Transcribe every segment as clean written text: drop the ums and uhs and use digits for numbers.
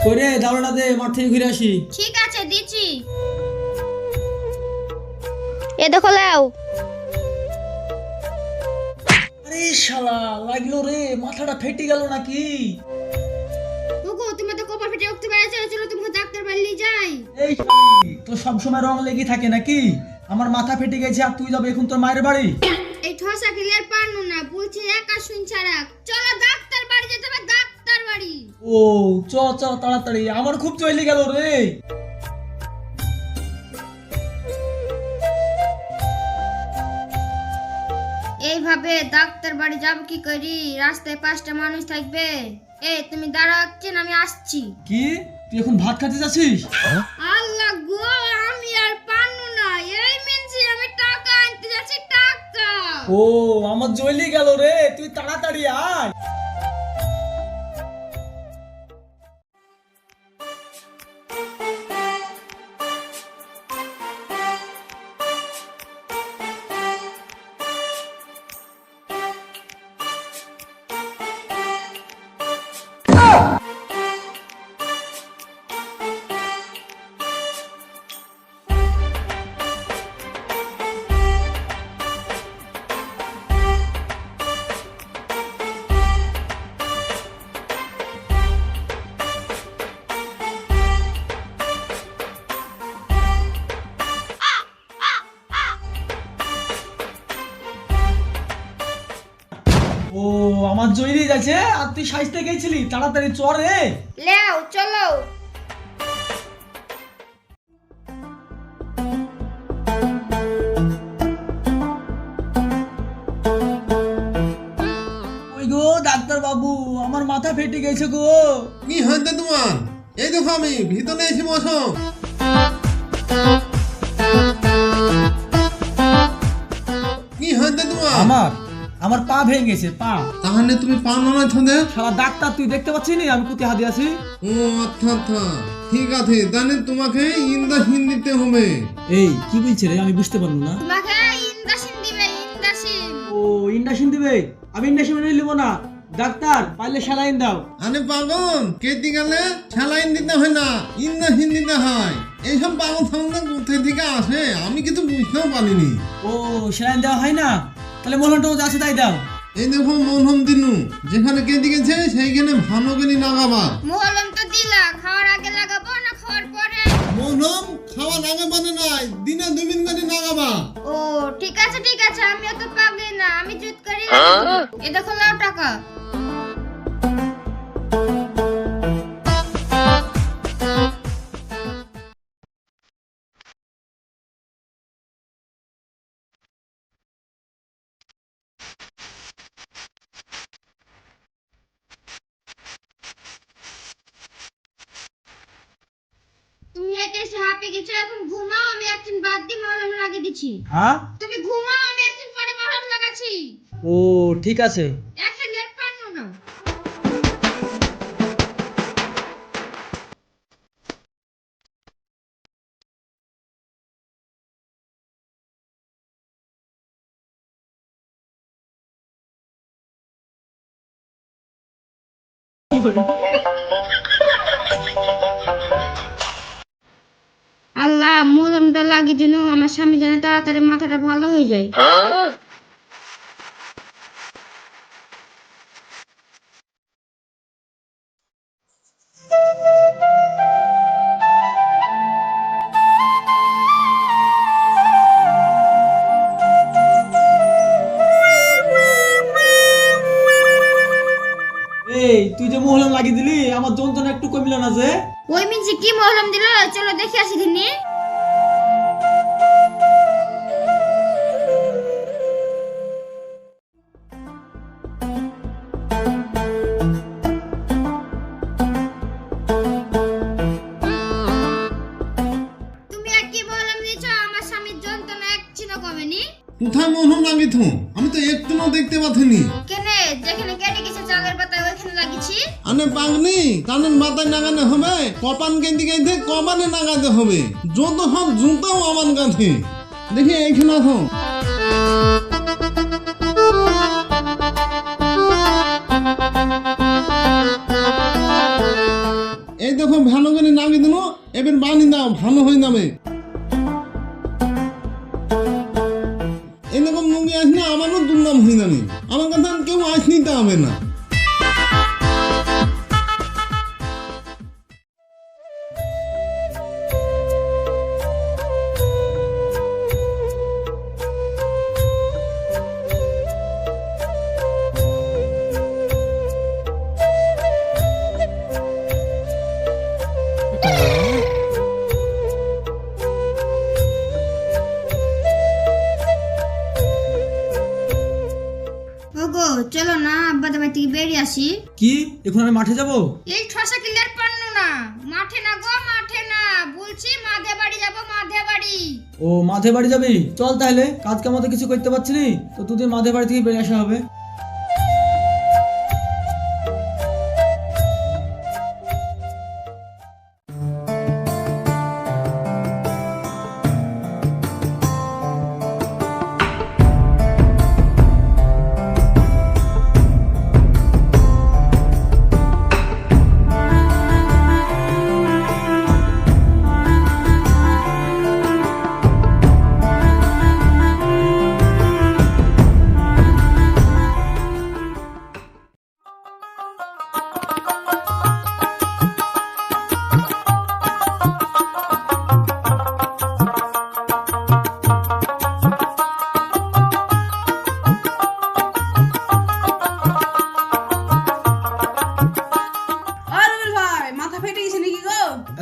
করে দাওড়াটা দে, মাঠ থেকে ঘুরে আসি। ঠিক আছে দিচ্ছি। এ দেখো লাও। আরে শালা লাগলো রে, মাথাটা ফেটে গেল নাকি? ওগো তুমি তো কপাল ফেটে উঠতে পেরেছো, চলো তুমি ডাক্তার বাড়ি নিয়ে যাই। এই শালি, তোর সবসময় রং লেগে থাকে নাকি? আমার মাথা ফেটে গেছে আর তুই যাবে এখন তোর মায়ের বাড়ি? এই ঠসা ক্লিয়ার পারনু না, বলছি একা শুনছা রাখ। চলো ডাক্তার বাড়ি যেতে হবে, ডাক্তার বাড়ি। ও চ চ তাড়াতাড়ি, আমার খুব চলে গেল রে। এইভাবে ডাক্তার বাড়ি যাব কি করি? রাস্তায় 5টা মানুষ থাকবে। এই তুমি দাঁড়াচ্ছেন, আমি আসছি। কি তুই এখন ভাত খাতে যাচ্ছিস? আল্লাহ গো, আমি আর পারনু না। এই মিনছি আমি টাকা আনতে যাচ্ছি, টাকা। ও আমার জ্বলি গেল রে, তুই তাড়াতাড়ি আয়। ও আমার জয়রি যাচ্ছে আর তুই সাইজতে গেছিলি, তাড়াতাড়ি চল রে। লেও চলো। ওই গো ডাক্তার বাবু, আমার মাথা ফেটে গেছে গো। কি হয়েছে তোমার? এই দেখো আমি ভিতরে এসে বসো। কি হয়েছে তোমার? আমার আমার পা ভেঙে গেছে, পা। তাহলে তুমি পা নামাচ্ছ দে। শালা ডাক্তার তুই দেখতে পাচ্ছিস না আমি কোথায় হাতে আছি? ও আচ্ছা আচ্ছা, ঠিক আছে, তাহলে তোমাকে ইঞ্জেকশন দিতে হবে। এই কি বলছে রে, আমি বুঝতে পারলাম না। তোমাকে ইনদাসিন দিবে, ইনদাসিন। ও ইন্ডাকশন দিবে? আমি ইন্ডাকশন নিব না, ডাক্তার পারলে স্যালাইন দাও। আরে পাগল, কেটে গেলে স্যালাইন দিতে হয় না, ইঞ্জেকশন দিতে হয়। এইসব পাগল সামনে কোথা থেকে আসে আমি কিছু বুঝতেও পারিনি। ও স্যালাইন দেওয়া হয় না? তাহলে মলমটা আছে তাই দাও। এই দেখো মলম দিনু, যেখানে কেটে গেছে সেইখানে ভালো করে লাগাবা। মলম তো দিলা, খাওয়ার আগে লাগাবো না খাওয়ার পরে? মলম খাওয়ার আগে মানে নাই, দিনে 2 দিন করে লাগাবা। ও ঠিক আছে ঠিক আছে, আমি অত পাগলি না, আমি জুত করি লাগাবো। এ দেখো লাও টাকা। তুমি এতে হাঁপে গেছো, এখন ঘুমাও, আমি একদিন বাদ দিয়ে মলম লাগিয়ে দিচ্ছি। হ্যাঁ তুমি ঘুমাও, আমি একদিন পরে মলম লাগাচ্ছি। ও ঠিক আছে। একটা লেট পারনো না। আল্লাহ, মলমটা লাগিয়ে দিন, আমার স্বামী যেন তাড়াতাড়ি মাথাটা ভালো হয়ে যায়। এই তুই যে মহলম লাগিয়ে দিলি, আমার যন্ত্রণা একটু কমিল না যে? ওই মিনসি কি মলম দিল, চলো দেখে আসি দিনি। তুমি আর কি মলম দিছো, আমার স্বামীর যন্ত্রণা এক চিনো কমেনি। কোথায় মলম লাগিয়েছ? আমি তো একটুও দেখতে পাচ্ছিনি। কেনে যেখানে কেটে গেছে চালের পাতায় ওইখানে লাগিয়েছি। আরে পাগলি, কানের মাথায় লাগানো হবে, কপান কেটে গেছে কপানে লাগাতে হবে। যত সব জুতাও আমার কাছে। দেখি এইখানে আসো। এই দেখো দেখো ভালো করে নাগি দিল, এবার বানি দাও ভালো হয়ে যাবে। এরকম মুগি আস না আমারও দুর্নাম হয়ে যাবে, আমার কথা কেউ আস নিতে হবে না। ওগো চলো না আব্বা দাবাই থেকে বেরিয়ে আসি। কি এখন আমি মাঠে যাব? এই ঠসা কিলার পান্নু না, মাঠে না গো মাঠে না, বলছি মাধে বাড়ি যাব মাধে বাড়ি। ও মাঠে বাড়ি যাবি? চল তাহলে, কাজ কামাতে কিছু করতে পারছি নি তো তোদের মাঠে বাড়ি থেকে বেরিয়ে আসা হবে।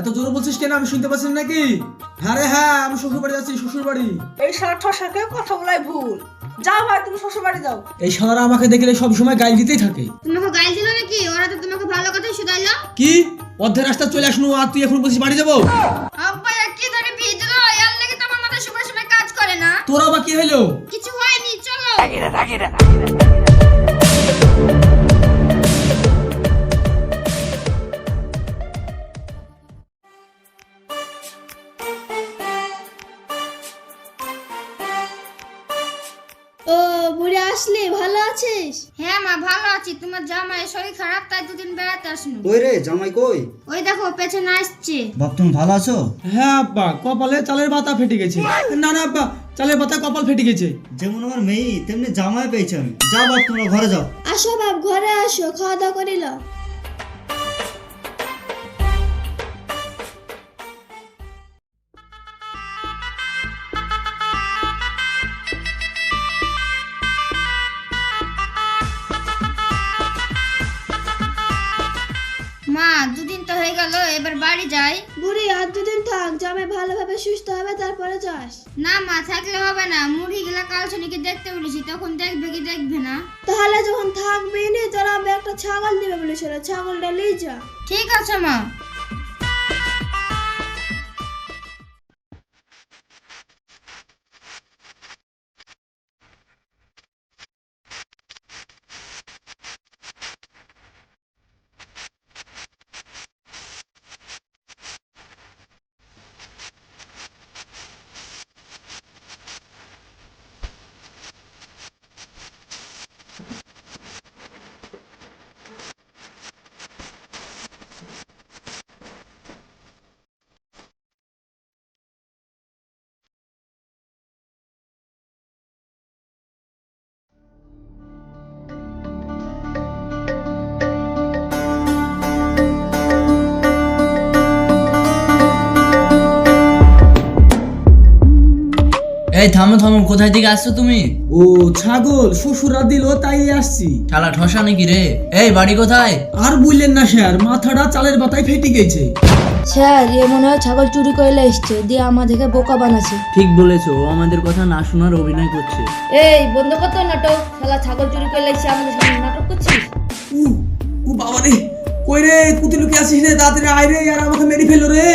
এত জোরে বলছিস কেন? আমি শুনতে পাচ্ছি নাকি? হ্যাঁ রে হ্যাঁ, আমি শ্বশুর বাড়ি যাচ্ছি, শ্বশুর বাড়ি। এই শালা ঠসাকে কথা বলাই ভুল। যাও ভাই তুমি শ্বশুর বাড়ি যাও। এই শালারা আমাকে দেখলে সব সময় গাইল দিতেই থাকে। তোমাকে গাইল দিল নাকি? ওরা তো তোমাকে ভালো কথাই শুধাইলো। কি অর্ধেক রাস্তা চলে আসনু আর তুই এখন বলছিস বাড়ি যাবো? আব্বা কি ধরে বিয়ে দিল, এর লাগি তো আমার মাথা সময় সময় কাজ করে না। তোর আবার কি হলো? কিছু হয়নি, চলো। ও বুড়ি আসলি, ভালো আছিস? হ্যাঁ মা ভালো আছি। তোমার জামাই শরীর খারাপ তাই দুদিন বেড়াতে আসনু। কই রে জামাই কই? ওই দেখো পেছনে আসছে। বাপ তুমি ভালো আছো? হ্যাঁ আব্বা, কপালে চালের পাতা ফেটে গেছে। না না আব্বা, চালের পাতা কপাল ফেটে গেছে। যেমন আমার মেয়ে তেমনি জামাই পেয়েছি আমি। যাও বাপ তোমরা ঘরে যাও। আসো বাপ, ঘরে আসো, খাওয়া দাওয়া করিল। মা দুদিন তো হয়ে গেল, এবার বাড়ি যাই। বুড়ি আর দুদিন থাক, জামাই ভালোভাবে সুস্থ হবে তারপরে যাস। না মা থাকলে হবে না, মুড়ি গুলা কাল শনিকে দেখতে বলেছি, তখন দেখবে কি দেখবে না। তাহলে যখন থাকবি নি তোরা আমি একটা ছাগল দিবে বলেছিল, ছাগলটা নিয়ে যা। ঠিক আছে মা। এই থামো থামো, কোথায় থেকে আসছো তুমি? ও ছাগল শ্বশুরা দিল তাই আসছি। শালা ঠসা নাকি রে? এই বাড়ি কোথায়? আর বললেন না স্যার, মাথাটা চালের পাতায় ফেটে গেছে। স্যার এ মনে হয় ছাগল চুরি করে এসছে, দিয়ে আমাদেরকে বোকা বানাচ্ছে। ঠিক বলেছো, ও আমাদের কথা না শোনার অভিনয় করছে। এই বন্ধ কর তো নাটক, শালা ছাগল চুরি করে এসছে আমাদের সামনে নাটক করছিস। উ উ বাবা রে, কই রে কুতি লুকি আসিস রে, তাড়াতাড়ি আয় রে, আর আমাকে মেরে ফেলো রে।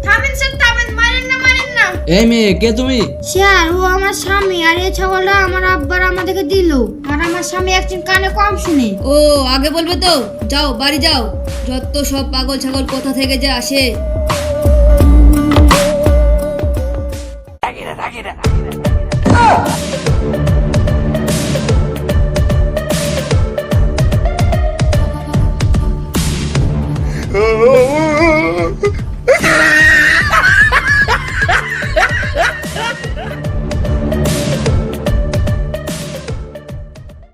থামেন স্যার থামেন, মারেন না মারেন না। এই মেয়ে কে তুমি? স্যার ও আমার স্বামী, আর এই ছাগলটা আমার আব্বার আমাদেরকে দিল। আর আমার স্বামী একজন কানে কম শুনে। ও আগে বলবে তো, যাও বাড়ি যাও। যত সব পাগল ছাগল কোথা থেকে যে আসে।